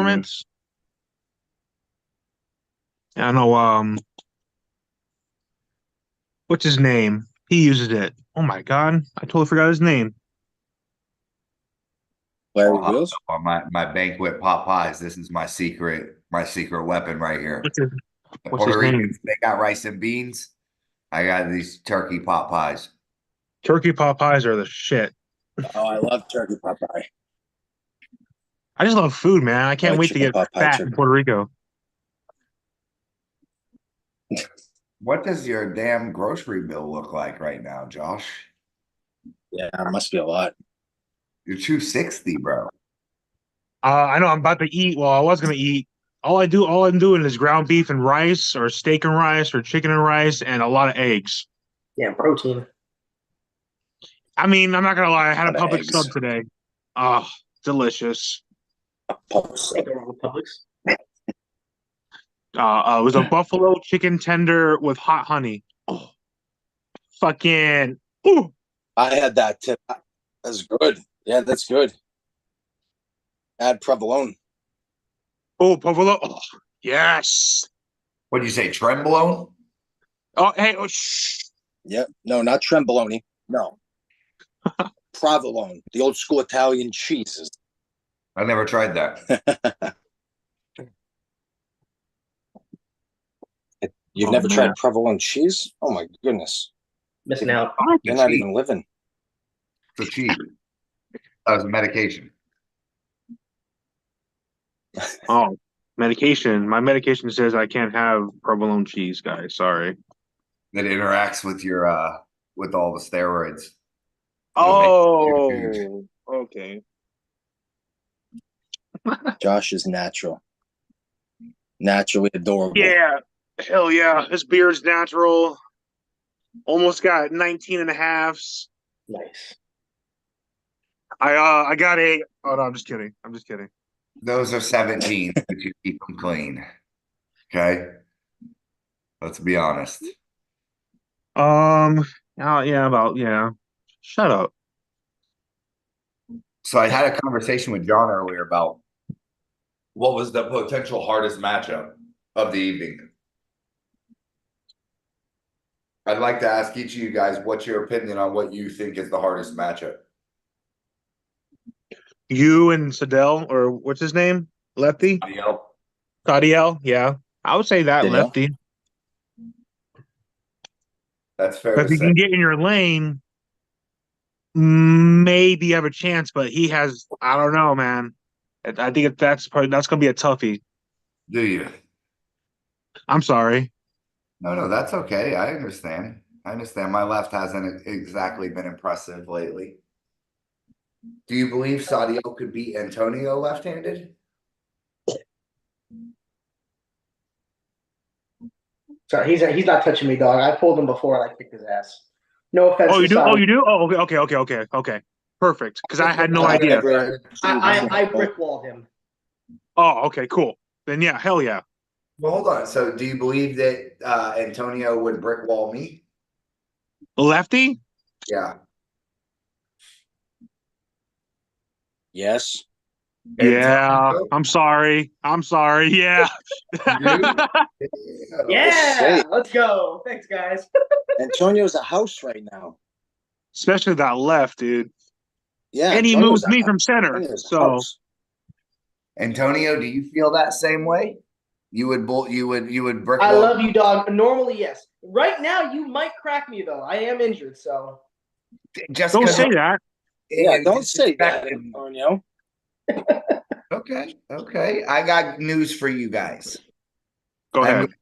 tournaments. I know. What's his name? He uses it. Oh my God, I totally forgot his name. Larry I'll have Wheels. some on my banquet pot pies. This is my secret weapon right here. What's his The What's Puerto his name? Ricans, they got rice and beans. I got these turkey pot pies. Turkey pot pies are the shit. Oh, I love turkey pot pie. I just love food, man. I I can't like wait to chicken get pot pie, fat in turkey. Puerto Rico. What does your damn grocery bill look like right now, Josh? Yeah, it must be a lot. You're 260, bro. I know I'm about to eat. Well, I was gonna eat. All I'm doing is ground beef and rice, or steak and rice, or chicken and rice, and a lot of eggs. Yeah, protein. I mean, I'm not gonna lie. I A had a lot of public eggs. sub today. Oh, delicious. Pulse. Take it wrong with Publix. It was a buffalo chicken tender with hot honey. Oh, fucking. Ooh. I had that tip. That's good. Yeah, that's good. Add provolone. Oh, buffalo. Oh, yes. What did you say, Tremblone? Oh, hey. Oh, shh. Yep. No, not trembolone. No. Provolone, the old school Italian cheeses. I never tried that. You've Oh never man. tried provolone cheese? Oh my goodness. Missing out. You're not even living. It's a cheese. That was a medication. Oh, medication. My medication says I can't have provolone cheese, guys. Sorry. That interacts with your with all the steroids. It'll make you weird. Oh, okay. Josh is natural. Naturally adorable. Yeah. Hell yeah. His beard's natural. Almost got 19 and a halves. Nice. I got a. Oh no, I'm just kidding. I'm just kidding. Those are 17, but you keep them clean. Okay. Let's be honest. Um. Yeah. About yeah. Shut up. So I had a conversation with John earlier about what was the potential hardest matchup of the evening. I'd like to ask each of you guys what's your opinion on what you think is the hardest matchup. You and Sadell, or what's his name? Lefty? Yep. Cadiel? Yeah. I would say that Danielle? lefty. That's fair But to if you say. can get in your lane, maybe you have a chance. But he has. I don't know, man. I think that's gonna be a toughie. Do you? I'm sorry. No, that's okay. I understand. I understand. My left hasn't exactly been impressive lately. Do you believe Sadio could beat Antonio left-handed? Sorry, he's not touching me, dog. I pulled him before and I kicked his ass. No offense Oh, to you do? Oh, Sadi. you do? Oh, okay. Perfect. Because I had no I've idea. never- I brickwalled him. Oh, okay, cool. Then yeah, hell yeah. Well, hold on. So, do you believe that Antonio would brick wall me? Lefty? Yeah. Yes. Yeah. Antonio? I'm sorry. Yeah. You do? Yeah, let's go. Thanks, guys. Antonio's a house right now. Especially that left, dude. Yeah. And he Antonio's moves me from center. Antonio's a So house. Antonio, do you feel that same way? You would brick I wall. love you, dog. Normally, yes. Right now, you might crack me though. I am injured, so Just don't because say that. Yeah, don't say that, Antonio. Okay. I got news for you guys. Go I'm ahead. gonna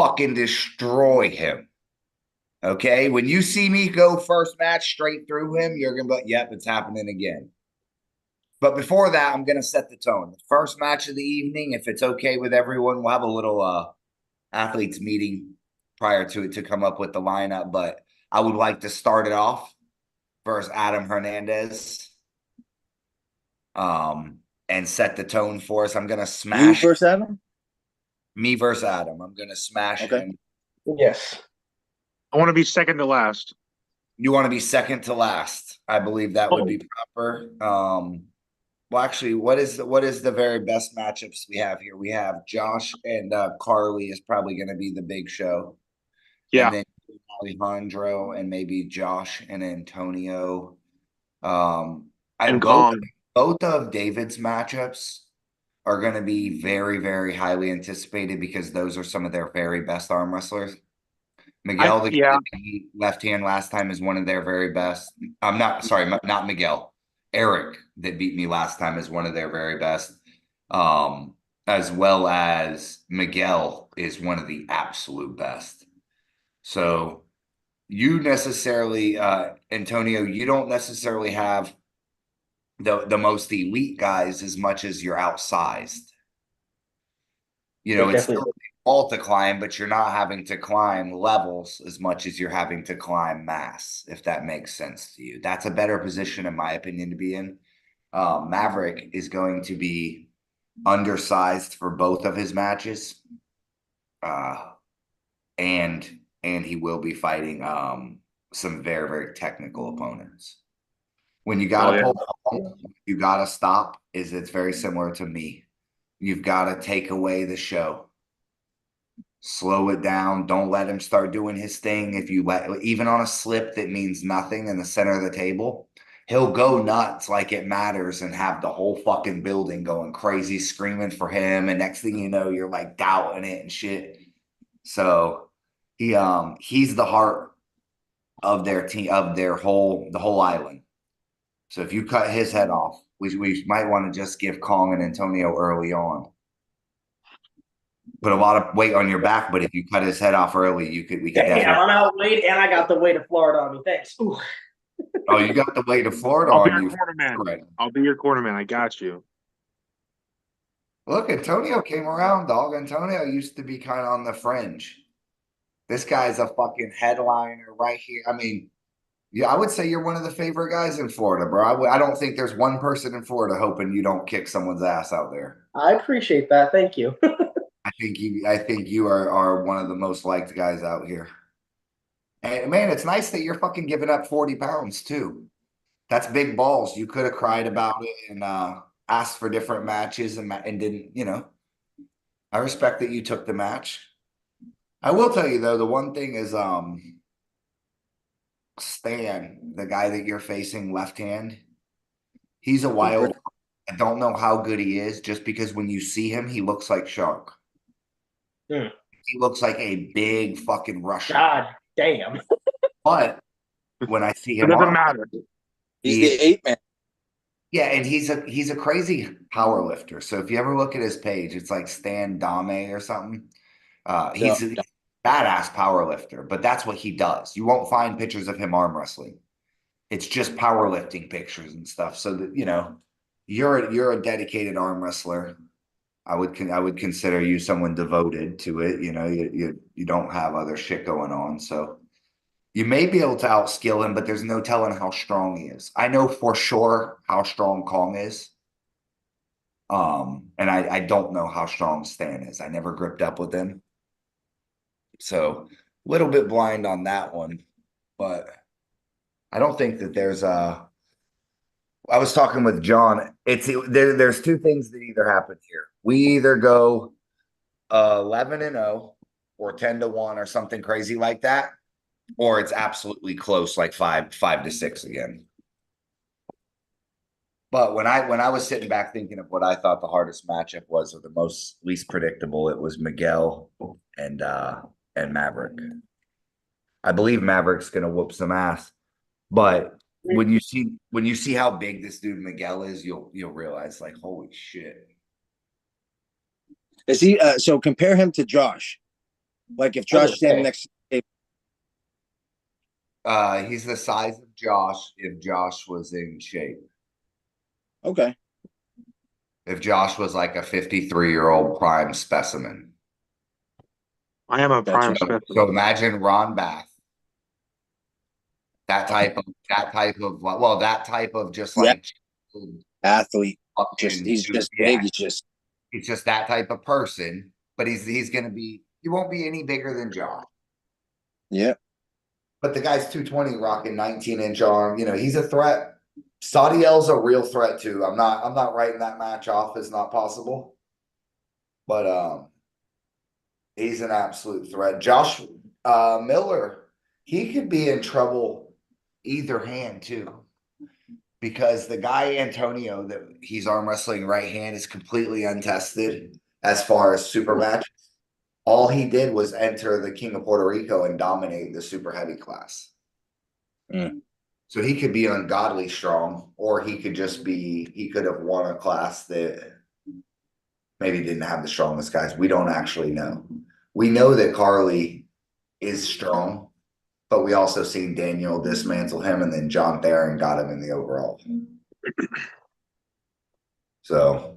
fucking destroy him. Okay, when you see me go first match straight through him, you're gonna be like, yep, it's happening again. But before that, I'm gonna set the tone. The first match of the evening, if it's okay with everyone, we'll have a little athletes meeting prior to it to come up with the lineup. But I would like to start it off versus Adam Hernandez. And set the tone for us. I'm gonna smash You versus Adam? me versus Adam. I'm gonna smash him. yes. I want to be second to last. You want to be second to last. I believe that would be proper. Well, actually, what is the very best matchups we have here? We have Josh and Carly is probably going to be the big show, and Yeah, then Alejandro and maybe Josh and Antonio. Um, I and both Kong. both of David's matchups are going to be very, very highly anticipated because those are some of their very best arm wrestlers. Miguel, the guy Yeah, that beat left hand last time, is one of their very best. I'm not sorry, not Miguel. Eric that beat me last time is one of their very best. Um, as well as Miguel is one of the absolute best. So you necessarily, Antonio, you don't necessarily have the most elite guys as much as you're outsized. You know, There's it's still definitely all to climb, but you're not having to climb levels as much as you're having to climb mass, if that makes sense to you. That's a better position, in my opinion, to be in. Maverick is going to be undersized for both of his matches. Uh, and he will be fighting some very, very technical opponents. When you oh gotta yeah, pull you gotta stop, it's very similar to me. You've got to take away the show. Slow it down. Don't let him start doing his thing. If you let, even on a slip that means nothing in the center of the table, he'll go nuts like it matters and have the whole fucking building going crazy, screaming for him. And next thing you know, you're like doubting it and shit. So he's the heart of their team, of the whole island. So if you cut his head off, we might want to just give Kong and Antonio early on. Put a lot of weight on your back, but if you cut his head off early, we could damn. definitely. I'm outweighed, and I got the weight of Florida on me. Thanks. Ooh. Oh, you got the weight of Florida I'll be on your you. corner man. Right. I'll be your corner man. I got you. Look, Antonio came around, dog. Antonio used to be kind of on the fringe. This guy's a fucking headliner right here. I mean, yeah, I would say you're one of the favorite guys in Florida, bro. I don't think there's one person in Florida hoping you don't kick someone's ass out there. I appreciate that. Thank you. I think you are one of the most liked guys out here. And man, it's nice that you're fucking giving up 40 pounds too. That's big balls. You could have cried about it and asked for different matches and didn't, you know. I respect that you took the match. I will tell you though, the one thing is Stan, the guy that you're facing left hand, he's a wild. I don't know how good he is just because when you see him, he looks like Shark. Hmm. He looks like a big fucking Russian. God damn. But when I see It him doesn't on, matter. He's the 8 man. yeah, and he's a crazy power lifter. So if you ever look at his page, it's like Stan Dame or something. Yeah. He's a badass power lifter, but that's what he does. You won't find pictures of him arm wrestling. It's just powerlifting pictures and stuff. So that you know, you're a dedicated arm wrestler. I would consider you someone devoted to it. You know, you don't have other shit going on, so you may be able to outskill him, but there's no telling how strong he is. I know for sure how strong Kong is. And I don't know how strong Stan is. I never gripped up with him. So a little bit blind on that one, but I don't think that there's a. I was talking with John. There's two things that either happen here. We either go 11-0 or 10-1 or something crazy like that, or it's absolutely close, like 5-6 again. But when I was sitting back thinking of what I thought the hardest matchup was, or the most least predictable, it was Miguel and Maverick. I believe Maverick's gonna whoop some ass, but when you see how big this dude Miguel is, you'll realize like holy shit. Is he? So compare him to Josh. Like if Josh standing next to the He's the size of Josh if Josh was in shape. okay. If Josh was like a 53-year-old prime specimen. I am a Gotcha. prime specimen. So imagine Ron Bath. That type of just Yeah. like Athlete. fucking He's dude. just Yeah, big. he's just that type of person. But he's gonna be. He won't be any bigger than Josh. Yeah. But the guy's 220, rocking 19-inch arm. You know, he's a threat. Sadiel's a real threat too. I'm not writing that match off as not possible. But he's an absolute threat. Josh Miller, he could be in trouble either hand too. Because the guy Antonio that he's arm wrestling right hand is completely untested as far as super matches. All he did was enter the King of Puerto Rico and dominate the super heavy class. Mm. So he could be ungodly strong, or he could have won a class that maybe didn't have the strongest guys. We don't actually know. We know that Carly is strong, but we also seen Daniel dismantle him, and then John Theron got him in the overall. So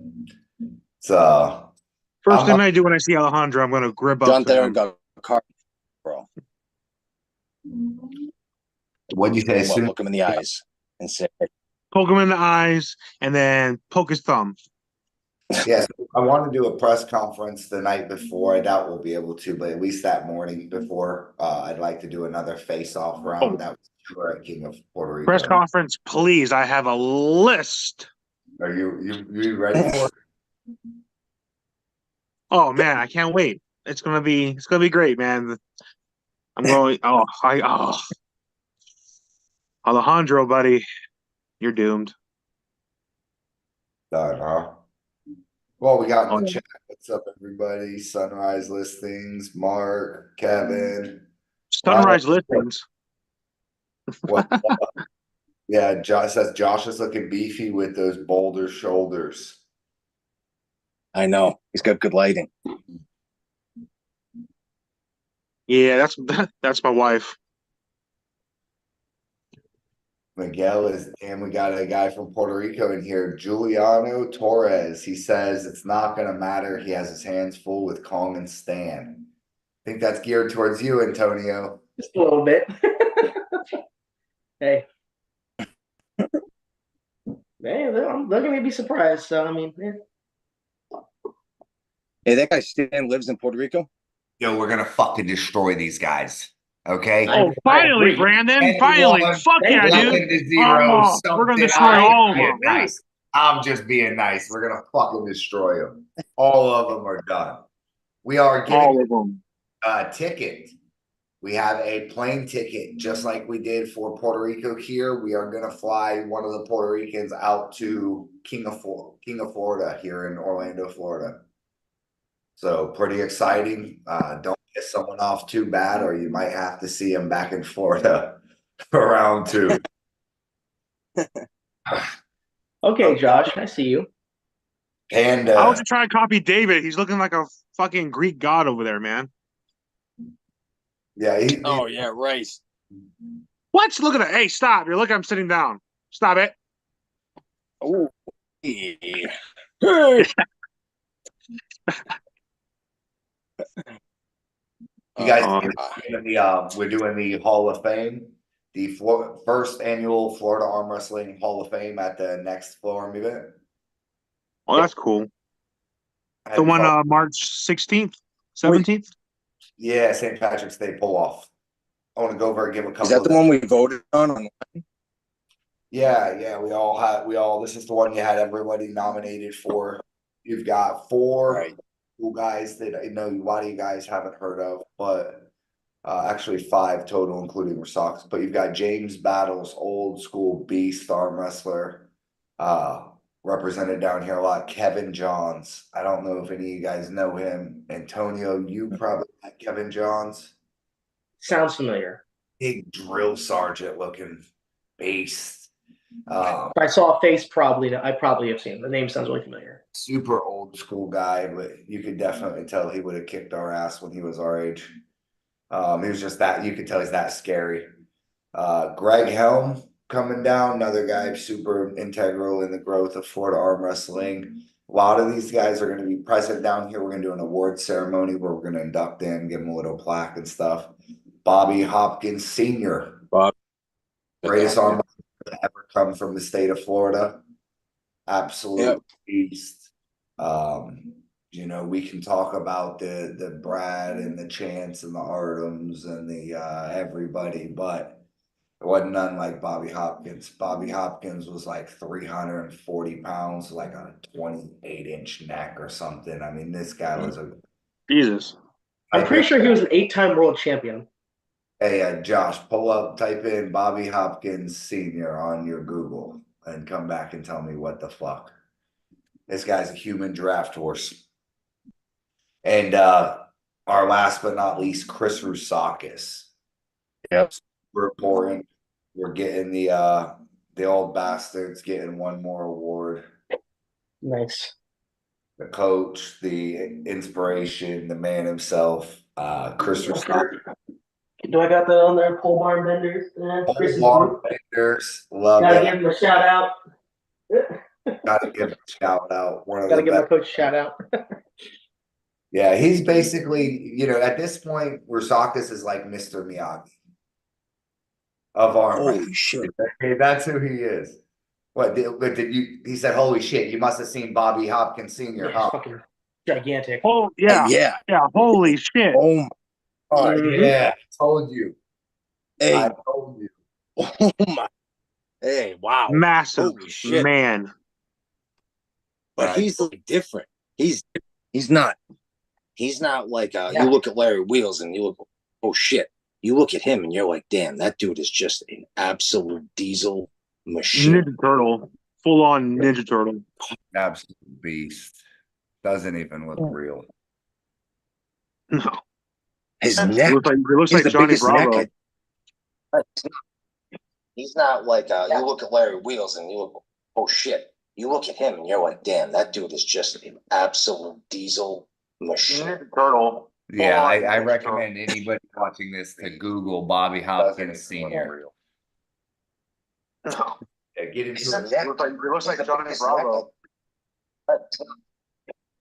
it's First thing I do when I see Alejandro, I'm gonna grip up John to Theron him. got a car, bro. What'd you say? And what, look him in the eyes and say, Poke him in the eyes and then poke his thumb. Yes, I want to do a press conference the night before. I doubt we'll be able to, but at least that morning before, I'd like to do another face-off round. That was sure at King of Puerto Rico. Press conference, please. I have a list. Are you ready for it? Oh man, I can't wait. It's gonna be great, man. I'm going. Alejandro, buddy, you're doomed. Done, huh? Well, we got in the Oh, chat. What's up, everybody? Sunrise Listings, Mark, Kevin. Sunrise listings. What? Yeah, Josh says Josh is looking beefy with those boulder shoulders. I know. He's got good lighting. Yeah, that's my wife. Miguel is, and we got a guy from Puerto Rico in here, Juliano Torres. He says it's not going to matter. He has his hands full with Kong and Stan. I think that's geared towards you, Antonio. Just a little bit. Hey. Man, they're going to be surprised. So, I mean, yeah. Hey, that guy Stan lives in Puerto Rico? Yo, we're going to fucking destroy these guys. Okay? Oh, finally, Brandon! And finally, one, fuck yeah, 11 dude! to 0, We're gonna something. destroy I'm all of being them. nice. I'm just being nice. We're gonna fucking destroy them. All of them are done. We are All giving of them. a ticket. We have a plane ticket, just like we did for Puerto Rico here. We are gonna fly one of the Puerto Ricans out to King of Florida here in Orlando, Florida. So pretty exciting. Don't piss someone off too bad, or you might have to see him back in Florida for round 2. Okay, Josh, I see you. And I was just trying to copy David. He's looking like a fucking Greek god over there, man. yeah, Yeah, right. What? Look at that. Hey, stop. You're looking, I'm sitting down. Stop it. Oh, yeah. you guys, we're doing the Hall of Fame, the first annual Florida Arm Wrestling Hall of Fame at the next Floor event. Well, that's cool. The one March 16th, 17th? Yeah, St. Patrick's Day pull off. I want to go over and give a couple. Is that the one we voted on? Yeah, this is the one you had everybody nominated for. You've got 4 cool guys that I know a lot of you guys haven't heard of, but actually 5 total, including Rasaks. But you've got James Battles, old school beast arm wrestler, represented down here a lot. Kevin Johns. I don't know if any of you guys know him. Antonio, you probably met Kevin Johns. Sounds familiar. Big drill sergeant looking beast. If I saw a face, I probably have seen him. The name sounds really familiar. Super old school guy, but you could definitely tell he would have kicked our ass when he was our age. He was just that, you could tell he's that scary. Greg Helm coming down, another guy super integral in the growth of Florida arm wrestling. A lot of these guys are going to be present down here. We're going to do an award ceremony where we're going to induct them, give them a little plaque and stuff. Bobby Hopkins Sr. Greatest arm to ever come from the state of Florida. Absolute beast. We can talk about the Brad and the Chance and the Artems and the everybody, but It wasn't none like Bobby Hopkins. Bobby Hopkins was like 340 pounds, like a 28-inch neck or something. I mean, this guy was a. Jesus. I'm pretty sure he was an 8-time world champion. Hey, Josh, type in Bobby Hopkins Sr. on your Google and come back and tell me what the fuck. This guy's a human draft horse. And our last but not least, Chris Rusakis. Yep. We're pouring. We're getting the old bastards getting one more award. Nice. The coach, the inspiration, the man himself, Chris Rusakis. Do I got that on there? Pole barn vendors. Chris's Bar group. vendors, love Gotta that. give him a shout out. Gotta give him a shout out. One of Gotta the give my best. coach a shout out. Yeah, he's basically, at this point, Rusakis is like Mr. Miyagi of arm Holy wrestling. shit. Okay, that's who he is. What did you? He said, "Holy shit! You must have seen Bobby Hopkins Sr." Yeah, Huh? he's fucking gigantic. Oh yeah, Yeah. yeah. Holy shit. Oh my God. Mhm. Yeah, I told you. Hey. I told you. Oh my. Hey, wow. Massive Holy shit. man. But Right. he's like different. He's not like Yeah. you look at Larry Wheels and you look, oh shit. You look at him and you're like, damn, that dude is just an absolute diesel machine. Ninja Turtle. Full on Ninja Turtle. Absolute beast. Doesn't even look real. No. His It neck. looks He's like the Johnny biggest Bravo. neck. He's not like you look at Larry Wheels and you look, oh shit. You look at him and you're like, damn, that dude is just an absolute diesel machine. Ninja Turtle. Yeah, Full on I Ninja recommend anybody watching this to Google Bobby Hopkins Sr. No. Yeah, get His into it. neck. It looks like Johnny His Bravo. neck.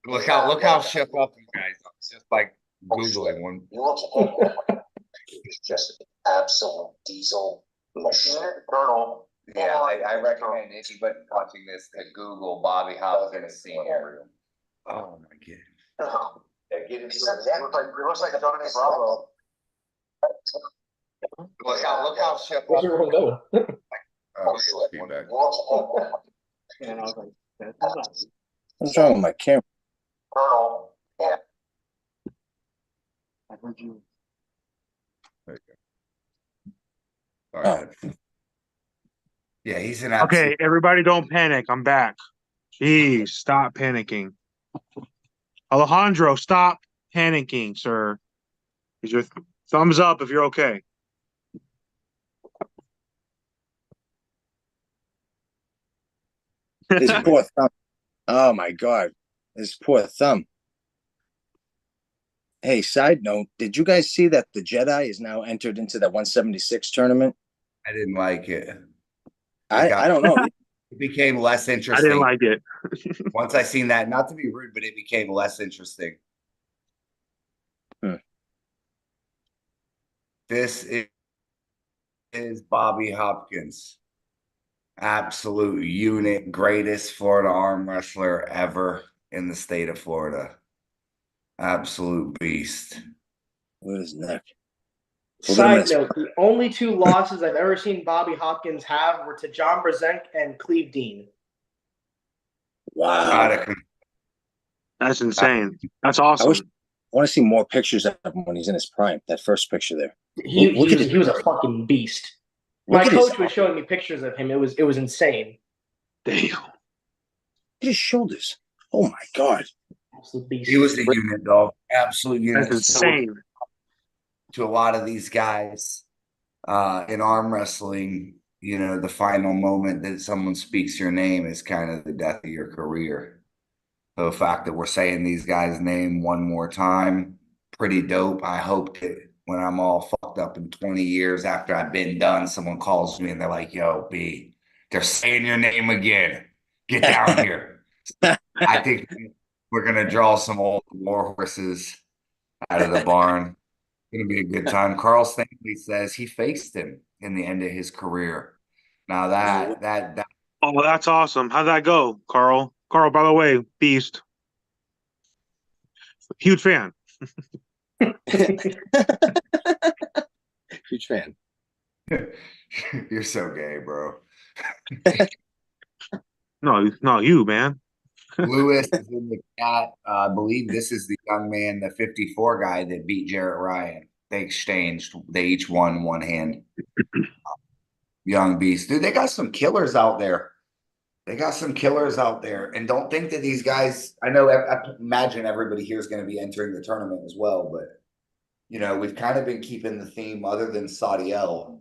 Look how shook up you guys are. It's just like Googling one. You look at him, he's just an absolute diesel machine. Ninja Turtle. Yeah, I recommend anybody watching this to Google Bobby Hopkins Sr. Oh my god. No. Yeah, get into His it. neck. It looks like Johnny Bravo. Look how shook Where's up. everyone going? Oh, feedback. And I was like, that's not What's wrong with my camera? Turtle. Yeah. I heard you. All right. Yeah, he's an absolute. Okay, everybody don't panic. I'm back. Jeez, stop panicking. Alejandro, stop panicking, sir. Is your thumbs up if you're okay? His poor thumb. Oh my God. His poor thumb. Hey, side note, did you guys see that the Jedi is now entered into that 176 tournament? I didn't like it. I don't know. It became less I interesting. didn't like it. Once I seen that, not to be rude, but it became less interesting. This is Bobby Hopkins. Absolute unit, greatest Florida arm wrestler ever in the state of Florida. Absolute beast. Look at his neck. Side note, the only 2 losses I've ever seen Bobby Hopkins have were to John Brzenk and Cleve Dean. Wow. That's insane. That's I awesome. want to see more pictures of him when he's in his prime. That first picture there. He Look at it. was a fucking beast. Look My at his- coach was showing me pictures of him. It was insane. Damn. Look at his shoulders. Oh my God. Absolute beast. He was a unit, dog. Absolute unit. That's So insane. to a lot of these guys in arm wrestling, the final moment that someone speaks your name is kind of the death of your career. So the fact that we're saying these guys' name one more time, pretty dope. I hope that when I'm all fucked up in 20 years after I've been done, someone calls me and they're like, yo, B, they're saying your name again. Get down here. I think we're going to draw some old war horses out of the barn. It's going to be a good time. Carl Stanley says he faced him in the end of his career. Now that Oh, that's awesome. How'd that go, Carl? Carl, by the way, beast. Huge fan. Huge fan. You're so gay, bro. No, you, man. Lewis is in the chat. I believe this is the young man, the 54 guy that beat Jarrett Ryan. They exchanged. They each won one hand. Young beast. Dude, they got some killers out there. They got some killers out there. And don't think that these guys, I know, I imagine everybody here is going to be entering the tournament as well. But, we've kind of been keeping the theme other than Sadiel.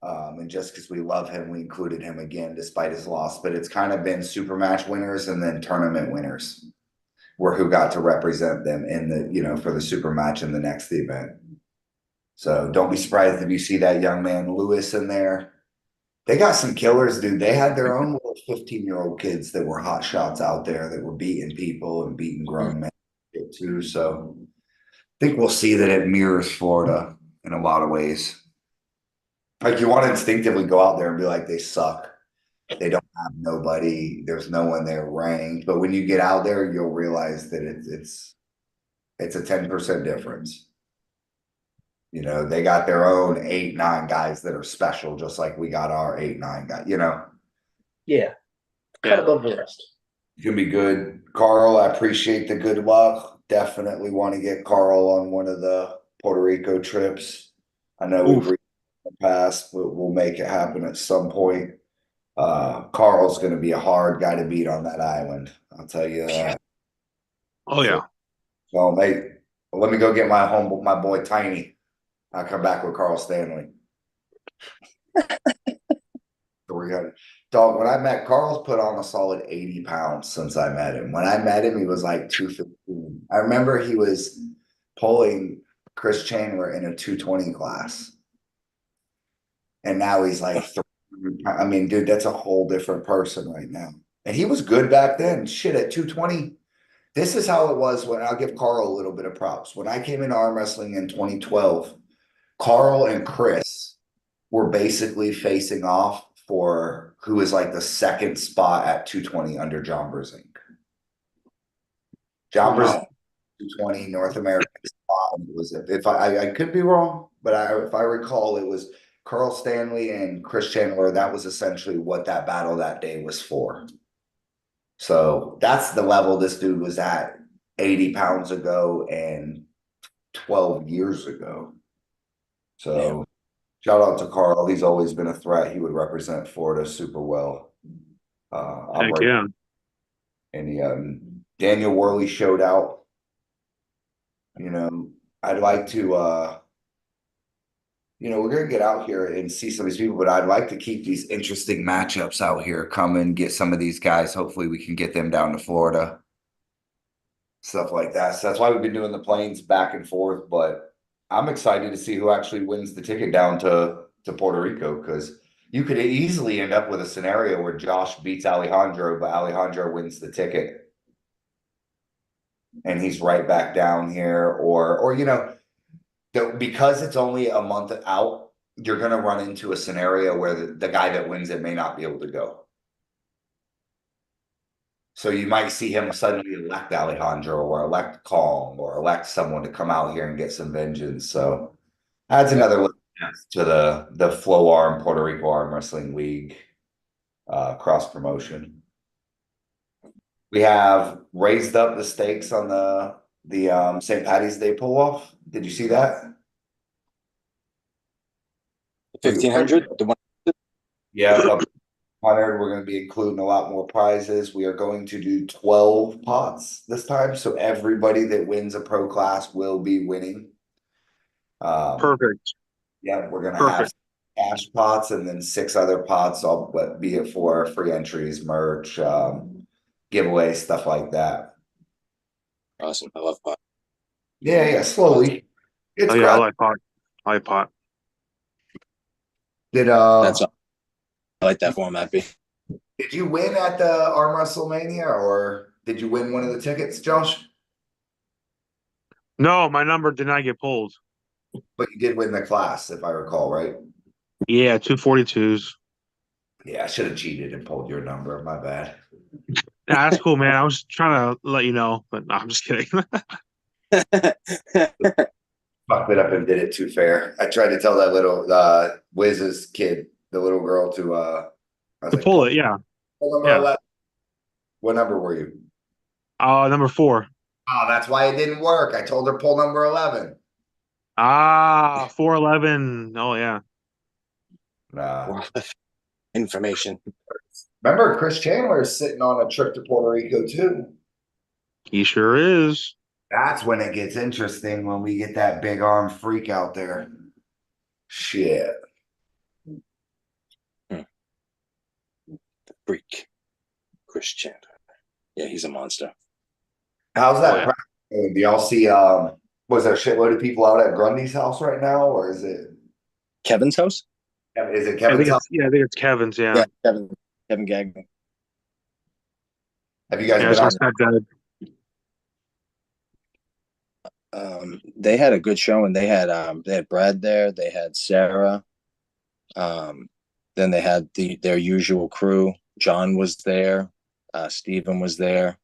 And just because we love him, we included him again despite his loss. But it's kind of been super match winners and then tournament winners were who got to represent them in the, for the super match in the next event. So don't be surprised if you see that young man Lewis in there. They got some killers, dude. They had their own little 15-year-old kids that were hot shots out there that were beating people and beating grown men too. So I think we'll see that it mirrors Florida in a lot of ways. Like you want to instinctively go out there and be like, they suck. They don't have nobody. There's no one there ranked. But when you get out there, you'll realize that it's a 10% difference. They got their own 8-9 guys that are special, just like we got our 8-9 guys, Yeah. Cut above the rest. It's gonna be good. Carl, I appreciate the good luck. Definitely want to get Carl on one of the Puerto Rico trips. I know we've reached in the past, but we'll make it happen at some point. Carl's gonna be a hard guy to beat on that island. I'll tell you that. Oh yeah. So, mate, let me go get my boy Tiny. I'll come back with Carl Stanley. 300. Dog, when I met Carl's put on a solid 80 pounds since I met him. When I met him, he was like 215. I remember he was pulling Chris Chandler in a 220 class. And now he's like 300 pounds. I mean, dude, that's a whole different person right now. And he was good back then. Shit, at 220. This is how it was when I'll give Carl a little bit of props. When I came into arm wrestling in 2012, Carl and Chris were basically facing off for who is like the second spot at 220 under John Brzezinski. John Brzezinski, 220 North American spot. It was, if I could be wrong, but if I recall, it was Carl Stanley and Chris Chandler. That was essentially what that battle that day was for. So that's the level this dude was at 80 pounds ago and 12 years ago. So shout out to Carl. He's always been a threat. He would represent Florida super well. Heck yeah. And Daniel Worley showed out. I'd like to we're gonna get out here and see some of these people, but I'd like to keep these interesting matchups out here, come and get some of these guys. Hopefully we can get them down to Florida. Stuff like that. So that's why we've been doing the planes back and forth, but I'm excited to see who actually wins the ticket down to Puerto Rico, because you could easily end up with a scenario where Josh beats Alejandro, but Alejandro wins the ticket. And he's right back down here, or because it's only a month out, you're going to run into a scenario where the guy that wins it may not be able to go. So you might see him suddenly elect Alejandro or elect Kong or elect someone to come out here and get some vengeance. So adds another look to the Flow Arm Puerto Rico Arm Wrestling League cross promotion. We have raised up the stakes on the St. Patty's Day pull off. Did you see that? 1,500. The one. Yeah, 100. We're going to be including a lot more prizes. We are going to do 12 pots this time, so everybody that wins a pro class will be winning. Perfect. Yeah, we're going to have cash pots and then 6 other pots, be it for free entries, merch, giveaways, stuff like that. Awesome. I love pot. Yeah, slowly. It's I like pot. I like pot. That's all. I like that format, B. Did you win at the Arm WrestleMania, or did you win one of the tickets, Josh? No, my number did not get pulled. But you did win the class, if I recall, right? Yeah, 242s. Yeah, I should have cheated and pulled your number. My bad. Yeah, that's cool, man. I was trying to let you know, but no, I'm just kidding. fucked it up and did it too fair. I tried to tell that little Wiz's kid, the little girl, to I was To like, pull it, yeah. pull number Yeah. 11. What number were you? Number 4. Oh, that's why it didn't work. I told her pull number 11. 411. Oh yeah. Nah. Information. Remember, Chris Chandler is sitting on a trip to Puerto Rico too. He sure is. That's when it gets interesting, when we get that big arm freak out there. Shit. The freak. Chris Chandler. Yeah, he's a monster. How's that Oh, yeah. practice going? Do y'all see was there a shitload of people out at Grundy's house right now, or is it Kevin's house? Kevin's house? I think it's Kevin's, yeah. Yeah, Kevin Gagnon. Have you guys Yeah, been it's out? not that. They had a good show, and they had Brad there, they had Sarah, then they had their usual crew. John was there, Steven was there.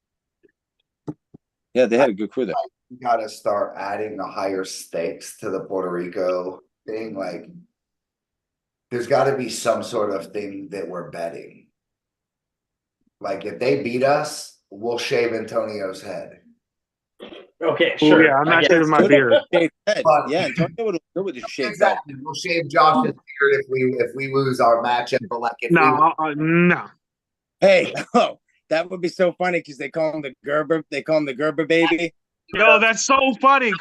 Yeah, they had a good crew there. You gotta start adding the higher stakes to the Puerto Rico thing. Like, there's got to be some sort of thing that we're betting. Like, if they beat us, we'll shave Antonio's head. Okay, Oh sure. yeah, I'm not I guess. shaving my beard. Yeah, Antonio would agree with his shaved head. Exactly. We'll shave Josh's beard if we lose our matchup. But like, if we No, no. Hey, oh, that would be so funny because they call him the Gerber. They call him the Gerber baby. Yo, that's so funny.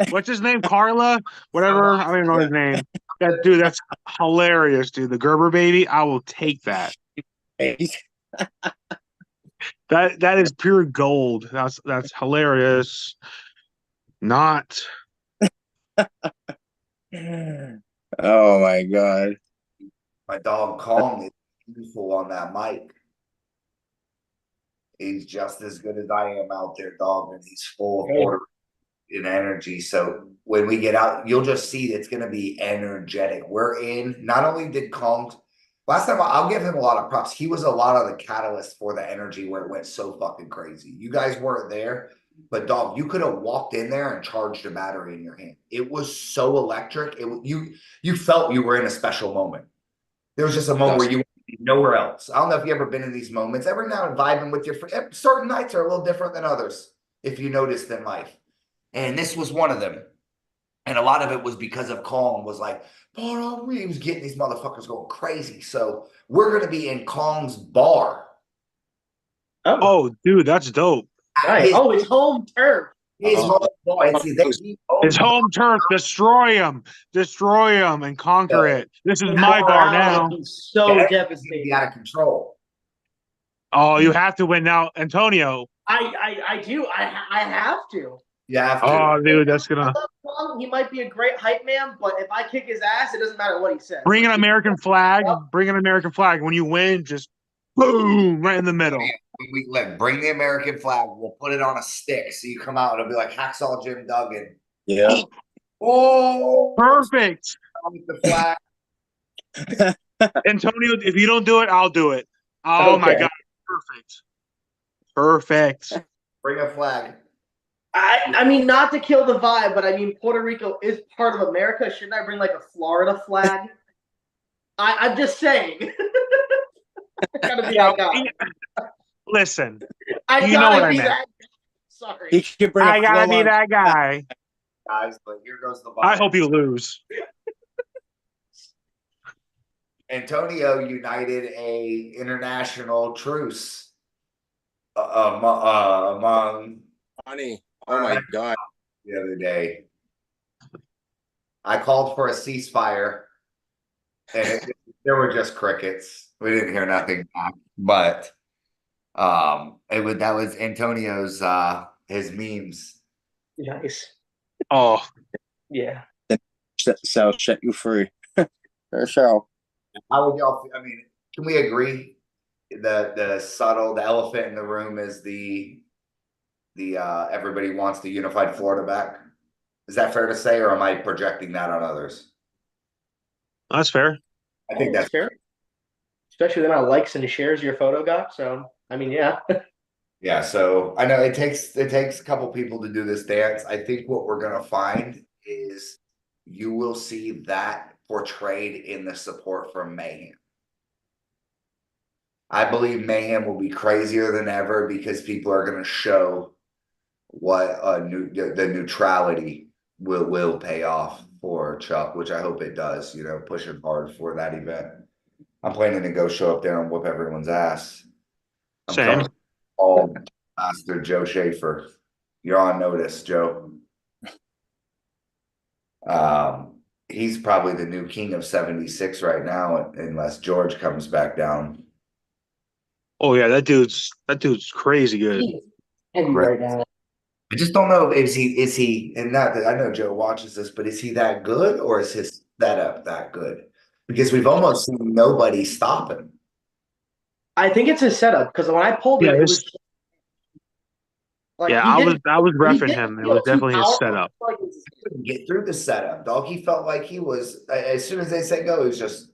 What's his name? Carla? Whatever. I don't even know his name. That's hilarious, dude. The Gerber baby. I will take that. That is pure gold. That's hilarious. Not. Oh my god. my dog Kong is beautiful on that mic. He's just as good as I am out there, dog, and he's full of order and energy. So when we get out, you'll just see it's going to be energetic. We're in. Not only did Kong last time, I'll give him a lot of props. He was a lot of the catalyst for the energy where it went so fucking crazy. You guys weren't there, but dog, you could have walked in there and charged a battery in your hand. It was so electric. You felt you were in a special moment. There was just a moment where you nowhere else. I don't know if you've ever been in these moments. Every now and vibing with your friends. Certain nights are a little different than others, if you noticed in life. And this was one of them. And a lot of it was because of Kong was like, oh, he was getting these motherfuckers going crazy. So we're going to be in Kong's bar. Oh, dude, that's dope. Nice. It's home turf. His home bar. His home turf. Destroy him, and conquer it. This is my bar now. So devastating. Be out of control. Oh, you have to win now, Antonio. I do. I have to. You have to. Oh, dude, that's gonna. He might be a great hype man, but if I kick his ass, it doesn't matter what he says. Bring an American flag. Bring an American flag. When you win, just boom, right in the middle. We bring the American flag. We'll put it on a stick, so you come out. It'll be like Hacksaw Jim Duggan. Yeah. Oh, Perfect. The flag. Antonio, if you don't do it, I'll do it. Oh my god, perfect. Bring a flag. I mean, not to kill the vibe, but I mean, Puerto Rico is part of America. Shouldn't I bring like a Florida flag? I'm just saying. Gotta be that guy. Listen, you know what I meant. Sorry. I gotta be that guy. Guys, but here goes the vibe. I hope you lose. Antonio united a international truce among Funny. Oh my god. The other day. I called for a ceasefire, and there were just crickets. We didn't hear nothing back, but that was Antonio's his memes. Nice. Oh yeah. So set you free. Sure. How would y'all? I mean, can we agree? The subtle, the elephant in the room is the everybody wants the unified Florida back. Is that fair to say, or am I projecting that on others? That's fair. I think that's fair. Especially the amount of likes and shares your photo got. So, I mean, yeah. Yeah. So I know it takes a couple people to do this dance. I think what we're gonna find is you will see that portrayed in the support from Mayhem. I believe Mayhem will be crazier than ever because people are going to show what the neutrality will pay off for Chuck, which I hope it does. You know, pushing hard for that event. I'm planning to go show up there and whoop everyone's ass. I'm Same. coming all Master Joe Schaefer. You're on notice, Joe. He's probably the new king of 76 right now, unless George comes back down. Oh yeah, that dude's crazy good. He's heavy right now. I just don't know if he, and not that I know Joe watches this, but is he that good or is his setup that good? Because we've almost seen nobody stop him. I think it's his setup because when I pulled Yeah, it was like I was he reffing didn't him. It feel was too definitely his powerful. setup. Like it was- Couldn't get through the setup, dog. He felt like he was, as soon as they say go, he was just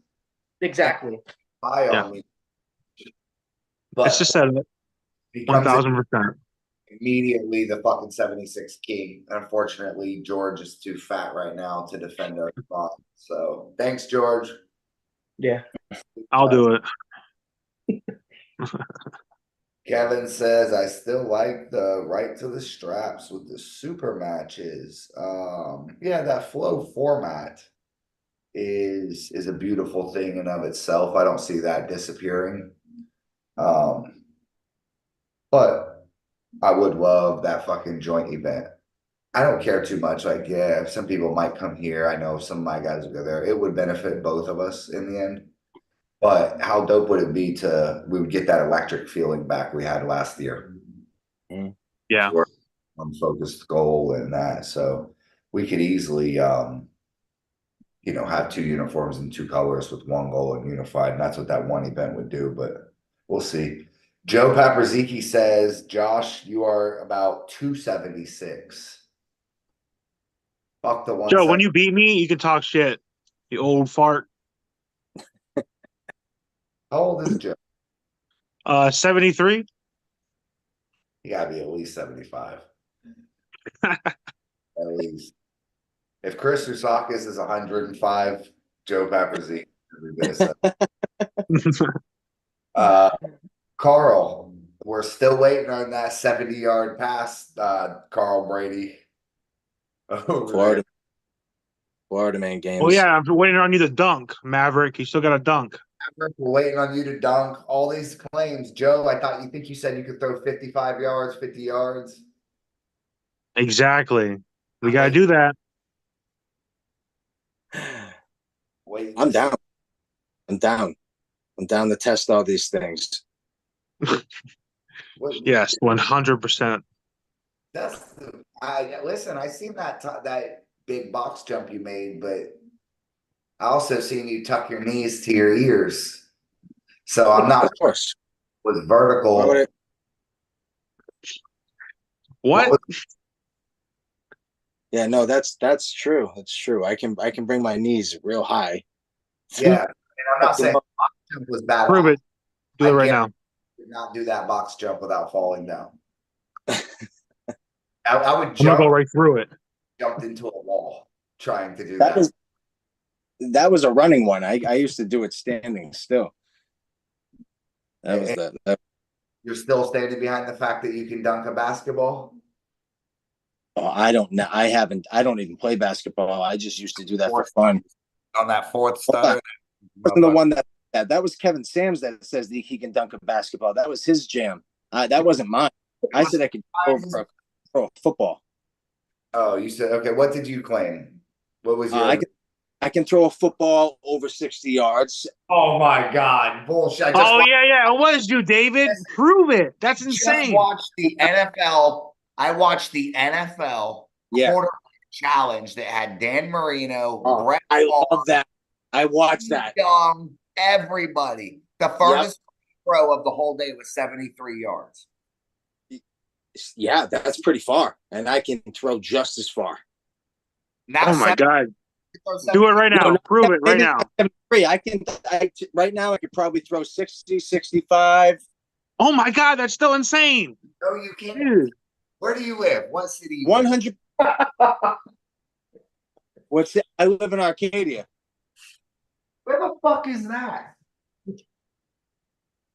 Exactly. high Yeah. on me. But It's just setup. becomes 1000%. immediately the fucking 76 king. Unfortunately, George is too fat right now to defend our spot. So thanks, George. Yeah. I'll do it. Kevin says, I still like the right to the straps with the super matches. Yeah, that flow format is a beautiful thing in of itself. I don't see that disappearing. But I would love that fucking joint event. I don't care too much. Like, yeah, some people might come here. I know some of my guys will go there. It would benefit both of us in the end. But how dope would it be we would get that electric feeling back we had last year? Yeah. Unfocused goal and that. So we could easily, have 2 uniforms in 2 colors with 1 goal and unified. And that's what that one event would do. But we'll see. Joe Paperziki says, Josh, you are about 276. Fuck the one. Joe, when you beat me, you can talk shit. You old fart. How old is Joe? 73. You gotta be at least 75. At least. If Chris Rusakis is 105, Joe Paperziki every bit of Carl, we're still waiting on that 70-yard pass, Carl Brady. Florida man games. Oh yeah, I'm waiting on you to dunk, Maverick. You still got to dunk. We're waiting on you to dunk all these claims. Joe, I think you said you could throw 55 yards, 50 yards. Exactly. We got to do that. Wait, I'm down. I'm down to test all these things. Yes, 100%. Listen, I seen that big box jump you made, but I also seen you tuck your knees to your ears. So I'm not, of course, with vertical. What? Yeah, no, that's true. That's true. I can bring my knees real high. Yeah, and I'm not saying box jump was bad. Prove it. Do it right now. Did not do that box jump without falling down. I would I'm gonna go right through it. Jumped into a wall trying to do that. That was a running one. I used to do it standing still. That was that. You're still standing behind the fact that you can dunk a basketball? Oh, I don't know. I don't even play basketball. I just used to do that for fun. On that fourth stutter? Wasn't the one that was Kevin Sams that says that he can dunk a basketball. That was his jam. That wasn't mine. I said I could go for a football. Oh, you said, okay. What did you claim? What was your... I can throw a football over 60 yards. Oh my God. Bullshit. Yeah. It was you, David. Prove it. That's insane. Watched the NFL. I watched the NFL quarterback challenge that had Dan Marino, Brett I love that. I watched that. Young, everybody. The furthest throw of the whole day was 73 yards. Yeah, that's pretty far. And I can throw just as far. Oh my God. Do it right now. Prove it right now. Right now I could probably throw 60, 65. Oh my God, that's still insane. No, you can't. Dude. Where do you live? What city? 100. What's it? I live in Arcadia. Where the fuck is that?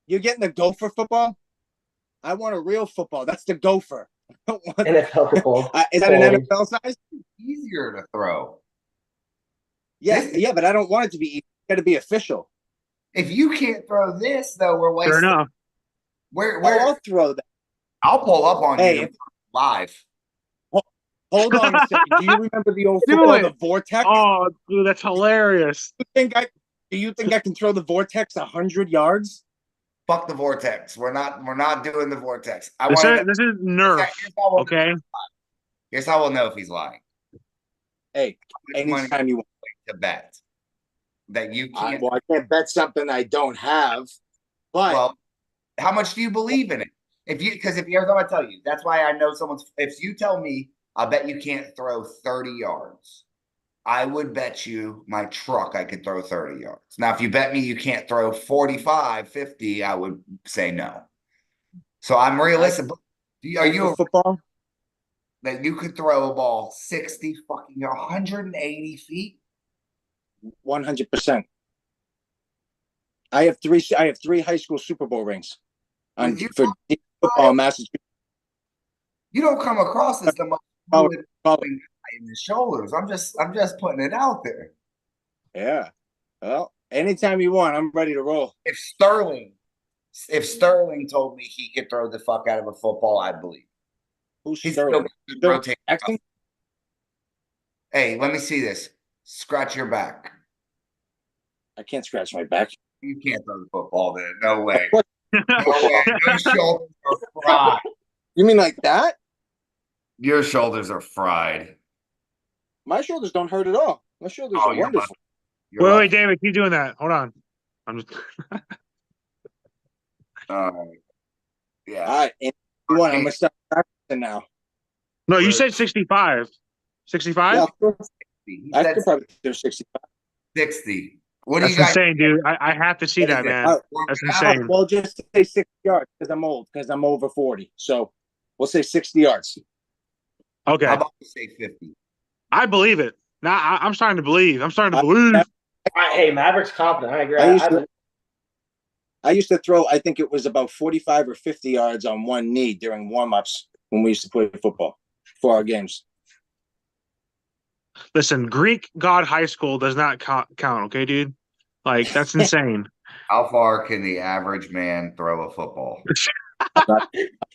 You're getting the gopher football? I want a real football. That's the gopher. I don't want- NFL football. Is that an Boring. NFL size? Easier to throw. Yeah, This- yeah, but I don't want it to be. It's got to be official. If you can't throw this, though, we're Fair wasting. enough. Where I'll throw that. I'll pull up on Hey, you live. Hold on a second. Do you remember the old Do football, it. the vortex? Oh, dude, that's hilarious. Do you think I can throw the vortex 100 yards? Fuck the vortex. We're not doing the vortex. This is Nerf. Okay. Here's how we'll know if he's lying. Hey, How much money anytime you want. to bet that you I, can't. well, I can't bet something I don't have. But Well, how much do you believe in it? Because if you ever I tell you, that's why I know someone's. If you tell me, I bet you can't throw 30 yards. I would bet you my truck I could throw 30 yards. Now, if you bet me you can't throw 45, 50, I would say no. So I'm realistic. Are you football? that you could throw a ball 60 fucking 180 feet? 100%. I have three high school Super Bowl rings for football in Massachusetts. You don't come across as the most Oh, in the shoulders. I'm just putting it out there. yeah. Well, anytime you want, I'm ready to roll. If Sterling told me he could throw the fuck out of a football, I'd believe. Who's He's Sterling? still rotating. Jackson? Hey, let me see this. Scratch your back. I can't scratch my back. You can't throw the football there. No way. No way. Your shoulders are fried. You mean like that? Your shoulders are fried. My shoulders don't hurt at all. My shoulders are you're wonderful. You're Wait, lucky. wait, David, keep doing that. Hold on. I'm just. Yeah. All right. And you want? I'm gonna start practicing now. No, you said 65. 65? Yeah, of course. He I said could probably do 65. 60. What do That's you guys? insane, dude. I have to see What is that, it? man. That's Work it out? insane. Well, just say 60 yards because I'm old. Because I'm over 40. So we'll say 60 yards. Okay. How about we say 50? I believe it. Now I'm starting to believe. I'm starting to believe. Hey, Maverick's confident. I agree. I used to throw. I think it was about 45 or 50 yards on one knee during warm-ups when we used to play football for our games. Listen, Greek God High School does not count, okay, dude? Like, that's insane. How far can the average man throw a football?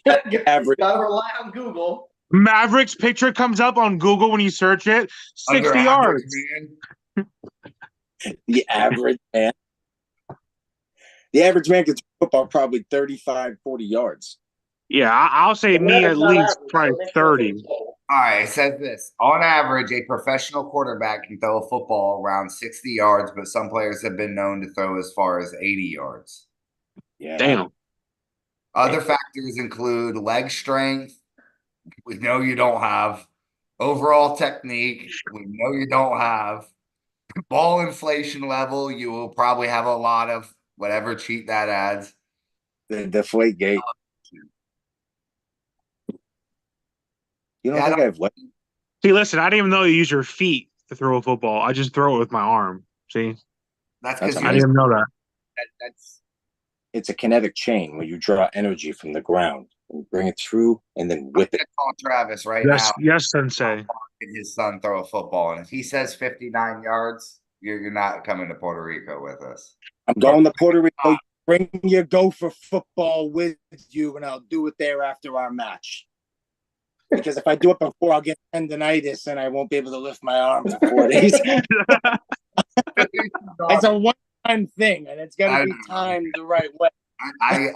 Average. Gotta rely on Google. Maverick's picture comes up on Google when you search it. 60 Under yards. average man? The average man. The average man can throw football probably 35, 40 yards. Yeah, I'll say me at least probably 30. All right, it says this. On average, a professional quarterback can throw a football around 60 yards, but some players have been known to throw as far as 80 yards. Yeah. Damn. Other factors include leg strength, we know you don't have, overall technique, we know you don't have, ball inflation level, you will probably have a lot of whatever cheat that adds. The deflate gate. You don't Yeah, think I have what? See, listen, I didn't even know you use your feet to throw a football. I just throw it with my arm. See? That's That's because I didn't even know that. that's It's a kinetic chain where you draw energy from the ground and bring it through and then whip it. call Travis right Yes, now. yes, Sensei. And his son throw a football, and if he says 59 yards, you're not coming to Puerto Rico with us. I'm going to Puerto Rico. Bring your Gopher football with you, and I'll do it there after our match. Because if I do it before, I'll get tendonitis and I won't be able to lift my arm for 4 days. It's a one-time thing, and it's got to be timed the right way. I'm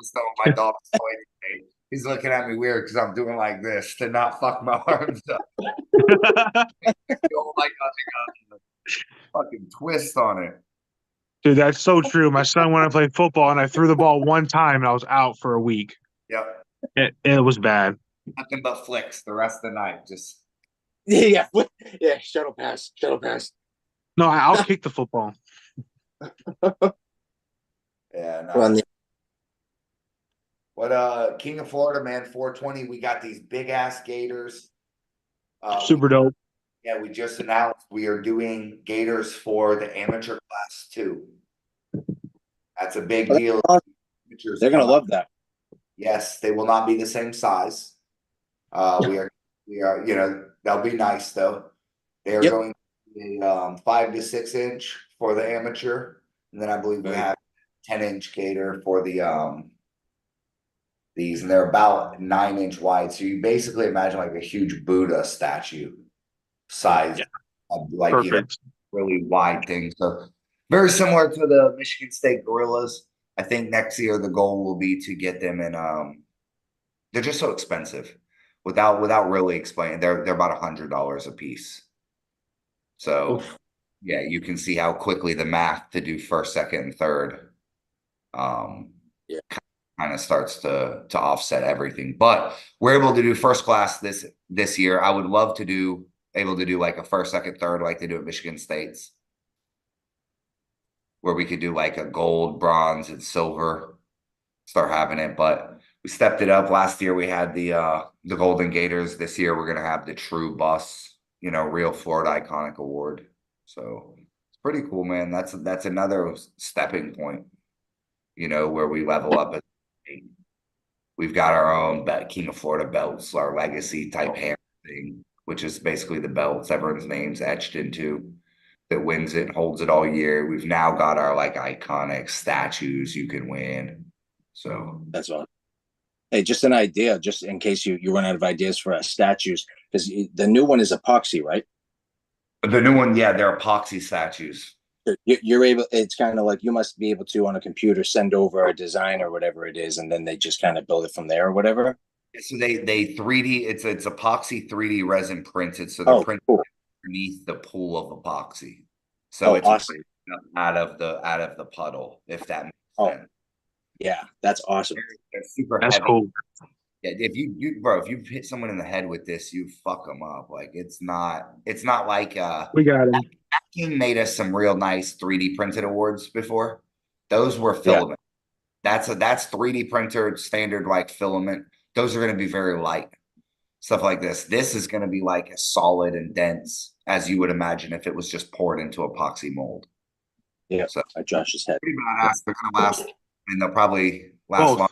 still my dog's toy today. He's looking at me weird because I'm doing like this to not fuck my arms up. Feel like a fucking twist on it. Dude, that's so true. My son went and played football, and I threw the ball one time, and I was out for a week. Yep. It was bad. Nothing but flicks the rest of the night. Just Yeah, shuttle pass. No, I'll kick the football. yeah. No. What King of Florida, man, 420. We got these big ass gators. Super dope. Yeah, we just announced we are doing Gators for the amateur class too. That's a big deal. Amateurs They're gonna come love out. that. Yes, they will not be the same size. We are, you know, they'll be nice though. They are Yep. going to be 5 to 6 inch for the amateur, and then I believe we Right. have 10-inch gator for the these, and they're about 9-inch wide. So you basically imagine like a huge Buddha statue size, Yeah. like you know, Perfect. really wide thing. So very similar to the Michigan State Gorillas. I think next year the goal will be to get them in. They're just so expensive. Without really explaining, they're about $100 a piece. So Oof. yeah, you can see how quickly the math to do first, second, and third Yeah. kind of starts to offset everything. But we're able to do first class this year. I would love to do able to do like a first, second, third, like they do at Michigan State's, where we could do like a gold, bronze, and silver, start having it. But we stepped it up. Last year we had the Golden Gators. This year we're gonna have the True Bus, you know, Real Florida Iconic Award. So it's pretty cool, man. That's another stepping point, you know, where we level up. We've got our own King of Florida belts, our legacy type hammer thing, which is basically the belts everyone's name's etched into, that wins it, holds it all year. We've now got our like iconic statues you can win. So That's all. Hey, just an idea, just in case you run out of ideas for statues, because the new one is epoxy, right? the new one, yeah, they're epoxy statues. You're able. It's kind of like you must be able to on a computer send over a design or whatever it is, and then they just kind of build it from there or whatever. So they 3D, it's epoxy 3D resin printed. So they're Oh, printed cool. underneath the pool of epoxy. So Oh, it's awesome. out of the puddle, if that makes Oh, sense. yeah, that's awesome. They're super That's heavy. cool. Yeah, if if you hit someone in the head with this, you fuck them up. Like it's not like We got him. King made us some real nice 3D printed awards before. Those were Yeah. filament. That's 3D printer standard like filament. Those are going to be very light. Stuff like this. This is going to be like as solid and dense as you would imagine if it was just poured into epoxy mold. Yeah, So at Josh's head. pretty badass. They're going to last, and they'll probably last Both. long,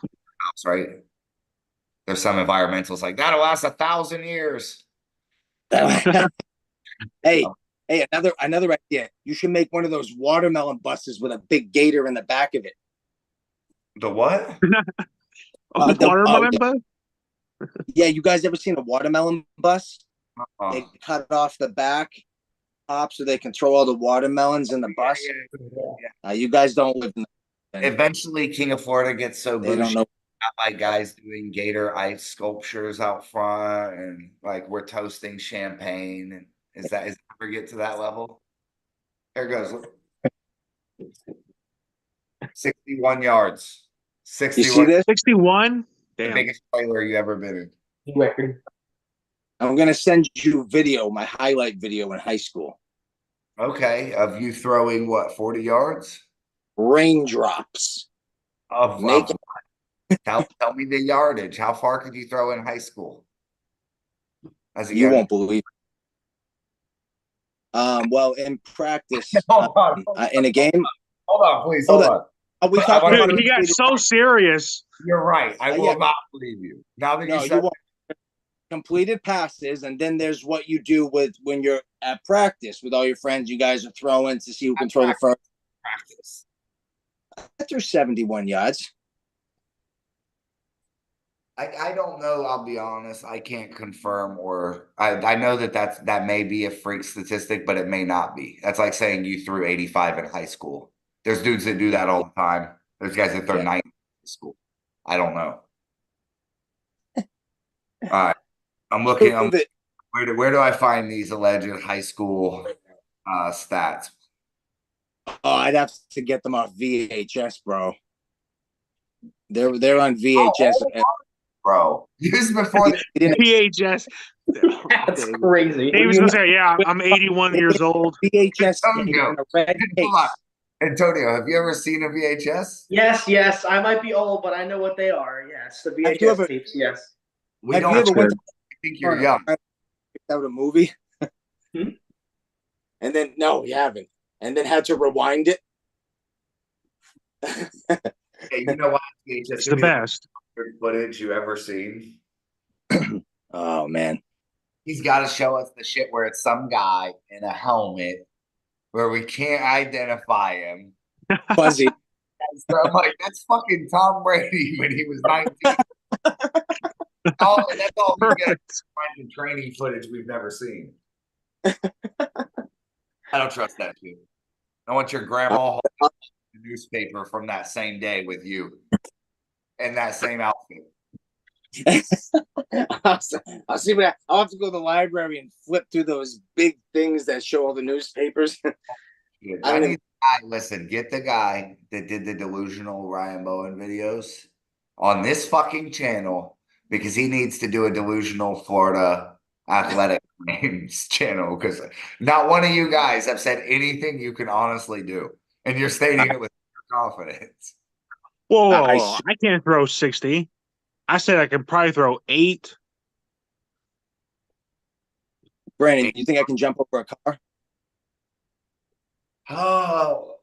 right? There's some environmentalists like that'll last 1,000 years. Hey, another idea. You should make one of those watermelon buses with a big gator in the back of it. The what? Oh, the- watermelon bus? Yeah, you guys ever seen a watermelon bus? Uh, They cut off the back top so they can throw all the watermelons in the bus. You guys don't live in the Eventually, King of Florida gets so They don't bougie. know. Got like guys doing gator ice sculptures out front, and like we're toasting champagne. And is it ever get to that level? There it goes. Look. 61 yards. You see 61. this? 61? The Damn. biggest trailer you ever been in. Record. I'm gonna send you video, my highlight video in high school. Okay, of you throwing what, 40 yards? Raindrops. Of Naked. tell me the yardage. How far could you throw in high school? As a You young won't believe. Well, in practice, Hold on. in a game. Hold on, please. Hold Hold on. on. Are we I talking wanna- about Dude, he got completed so serious. You're right. I will yeah. not believe you. Now that No, you you said won't. Completed passes, and then there's what you do with when you're at practice with all your friends. You guys are throwing to see who can throw the first. practice. I threw 71 yards. I don't know. I'll be honest. I can't confirm, or I know that may be a freak statistic, but it may not be. That's like saying you threw 85 in high school. There's dudes that do that all the time. There's guys that throw 90 in school. I don't know. All right. I'm looking. Where do I find these alleged high school stats? Oh, I'd have to get them off VHS, bro. They're on VHS. Bro, used before the PHS. That's crazy. He was gonna say, yeah, I'm 81 years old. VHS Antonio. in a red Hold on. case. Antonio, have you ever seen a VHS? Yes. I might be old, but I know what they are. Yes, the Have you VHS ever- tapes. Yes. We Have don't you ever went I think you're young. picked out a movie? And then no, we haven't. And then had to rewind it. Hey, you know what? VHS, It's give the me best. the footage you ever seen. Oh man. He's got to show us the shit where it's some guy in a helmet where we can't identify him. Fuzzy. So I'm like, that's fucking Tom Brady when he was 19. That's all we get. Finding training footage we've never seen. I don't trust that kid. I want your grandma holding the newspaper from that same day with you in that same outfit. I'll see what I'll have to go to the library and flip through those big things that show all the newspapers. Listen, get the guy that did the delusional Ryan Bowen videos on this fucking channel because he needs to do a delusional Florida athletic games channel because not one of you guys have said anything you can honestly do. And you're stating it with confidence. Whoa. I can't throw 60. I said I can probably throw 8. Brandon, you think I can jump over a car? Oh,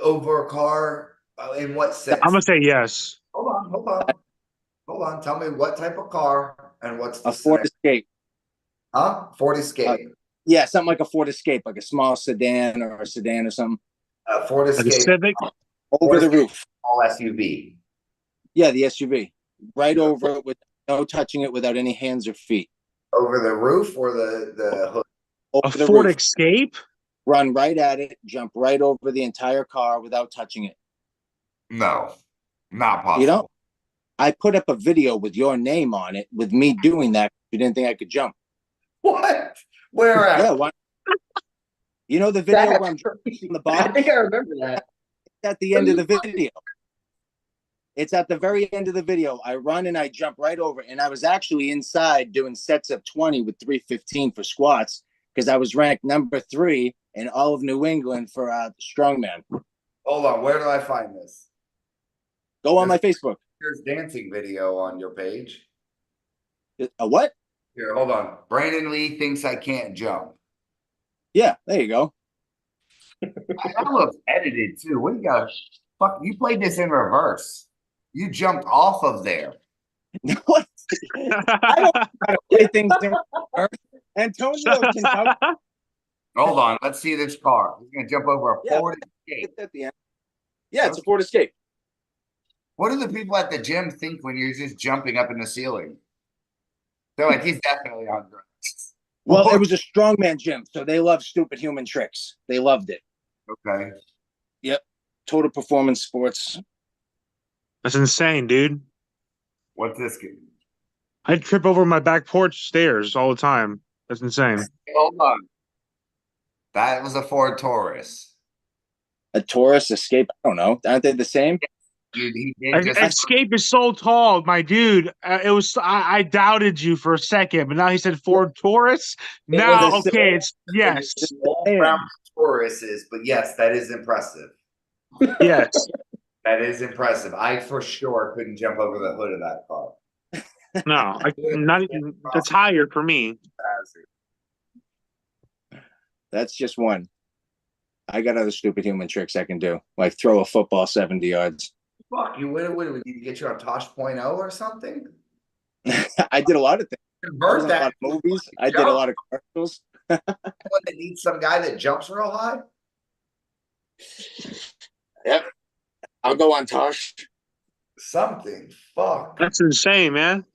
over a car? In what sense? I'm gonna say yes. Hold on. Tell me what type of car and what's the A Ford Escape. Huh? Ford Escape. Yeah, something like a Ford Escape, like a small sedan or a sedan or something. Ford Like a Escape. Civic. Over the roof. Small SUV. Yeah, the SUV. Right over it with no touching it without any hands or feet. Over the roof or the hood? A Over the Ford roof. Escape? Run right at it, jump right over the entire car without touching it. No, not possible. You know, I put up a video with your name on it with me doing that. You didn't think I could jump. What? Where at? Yeah, why? You know the video where I'm jumping the box? I think I remember that. It's at the end of the video. It's at the very end of the video. I run and I jump right over. And I was actually inside doing sets of 20 with 315 for squats because I was ranked number 3 in all of New England for strongman. Hold on. Where do I find this? Go on my Facebook. There's dancing video on your page. A what? Here, hold on. Brandon Lee thinks I can't jump. Yeah, there you go. That looks edited too. What do you got? Fuck, you played this in reverse. You jumped off of there. What? I don't know how to play things in reverse. Antonio can help. Hold on. Let's see this car. He's going to jump over a Ford Escape. At the end. Yeah, it's a Ford Escape. What do the people at the gym think when you're just jumping up in the ceiling? They're like, he's definitely on drugs. Well, it was a strongman gym, so they love stupid human tricks. They loved it. Okay. Yep. Total performance sports. That's insane, dude. What's this? Kid? I trip over my back porch stairs all the time. That's insane. Hold on. That was a Ford Taurus. A Taurus Escape. I don't know. Aren't they the same? Dude, he did just Escape is so tall, my dude. It was. I doubted you for a second, but now he said Ford Taurus. Now, was a okay, it's yes, brown Tauruses, but yes, that is impressive. yes. That is impressive. I for sure couldn't jump over the hood of that car. No, not even the tire for me. That's just one. I got other stupid human tricks I can do, like throw a football 70 yards. Fuck, you would we need to get you on Tosh.0 or something? I did a lot of things. I was Convert in a that. lot of movies. I did a lot of commercials. One that needs some guy that jumps real high. Yep. I'll go on Tosh. Something. Fuck. That's insane, man.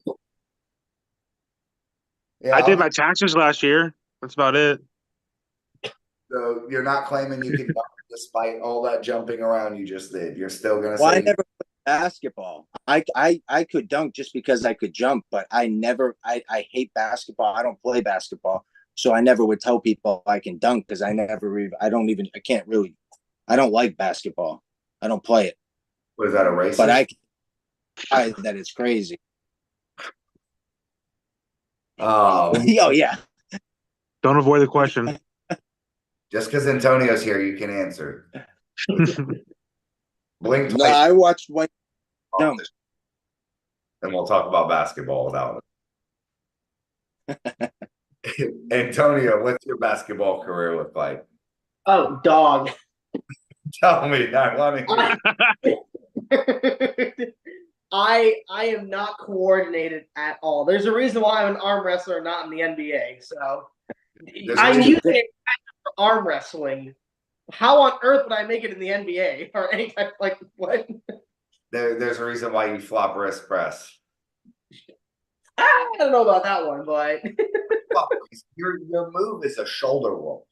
Yeah. I did my taxes last year. That's about it. So you're not claiming you can dunk despite all that jumping around you just did. You're still gonna Well, I say never played basketball. I could dunk just because I could jump, but I hate basketball. I don't play basketball. So I never would tell people I can dunk because I don't like basketball. I don't play it. was that a race? But that it's crazy. Oh, Oh yeah. Don't avoid the question. just because Antonio's here, you can answer. Blink No, twice, I watched White Jump. and we'll talk about basketball without it. Antonio, what's your basketball career look like? Oh, dog. Tell me. I want to. I am not coordinated at all. There's a reason why I'm an arm wrestler, not in the NBA. So I'm using it for arm wrestling. How on earth would I make it in the NBA or any type like what? There's a reason why you flop wrist press. I don't know about that one, but Your move is a shoulder roll.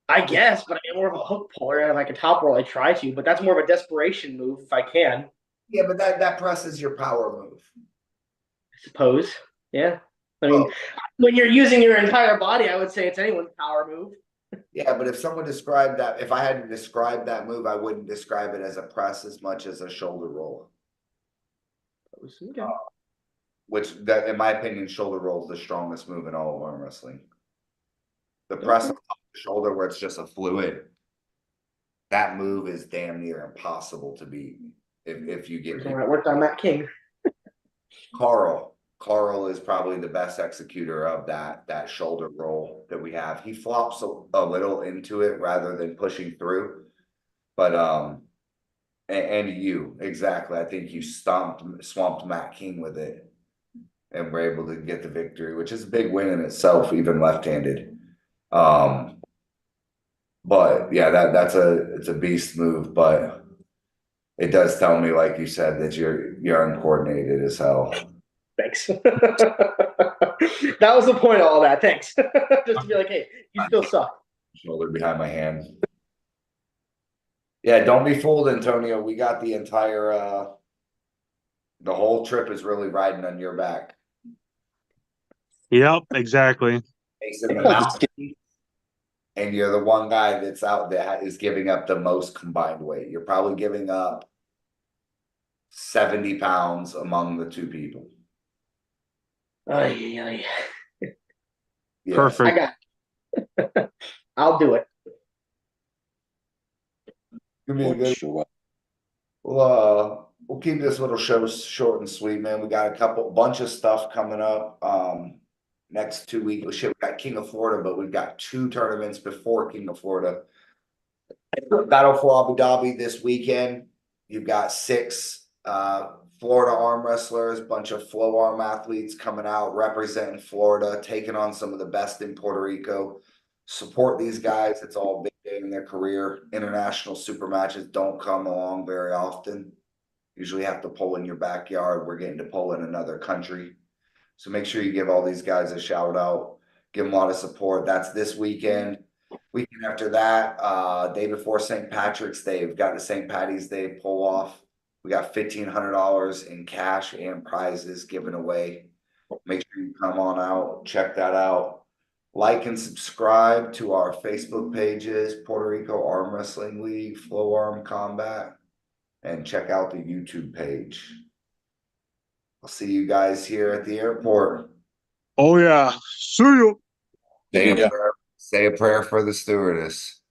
I guess. But I'm more of a hook puller and like a top roll. I try to, but that's more of a desperation move if I can. Yeah, but that press is your power move. I suppose. Yeah. I mean, when you're using your entire body, I would say it's anyone's power move. Yeah, but if someone described that, if I had to describe that move, I wouldn't describe it as a press as much as a shoulder roll. Okay. That, in my opinion, shoulder roll is the strongest move in all of arm wrestling. The press on top of the shoulder, where it's just a fluid, that move is damn near impossible to beat if you get I worked on Matt King. Carl is probably the best executor of that shoulder roll that we have. He flops a little into it rather than pushing through. But and you exactly. I think you swamped Matt King with it and were able to get the victory, which is a big win in itself, even left-handed. But yeah, it's a beast move, but it does tell me, like you said, that you're uncoordinated as hell. Thanks. That was the point of all that. Thanks. Just to be like, hey, you still suck. Shoulder behind my hand. Yeah, don't be fooled, Antonio. We got the entire the whole trip is really riding on your back. Yep, exactly. And you're the one guy that's out that is giving up the most combined weight. You're probably giving up 70 pounds among the two people. Yeah. Perfect. I got it. I'll do it. Give me a good. Sure. We'll keep this little show short and sweet, man. We got a bunch of stuff coming up. Next 2 weeks. Shit, we got King of Florida, but we've got 2 tournaments before King of Florida. Battle for Abu Dhabi this weekend. You've got 6 Florida arm wrestlers, bunch of flow arm athletes coming out representing Florida, taking on some of the best in Puerto Rico. Support these guys. It's all big day in their career. International super matches don't come along very often. Usually have to pull in your backyard. We're getting to pull in another country. So make sure you give all these guys a shout out. Give them a lot of support. That's this weekend. Weekend after that, day before St. Patrick's Day, we've got the St. Patty's Day pull off. We got $1,500 in cash and prizes given away. Make sure you come on out, check that out. Like and subscribe to our Facebook pages, Puerto Rico Arm Wrestling League, Flow Arm Combat, and check out the YouTube page. I'll see you guys here at the airport. Oh yeah. See you. Say a prayer for the stewardess.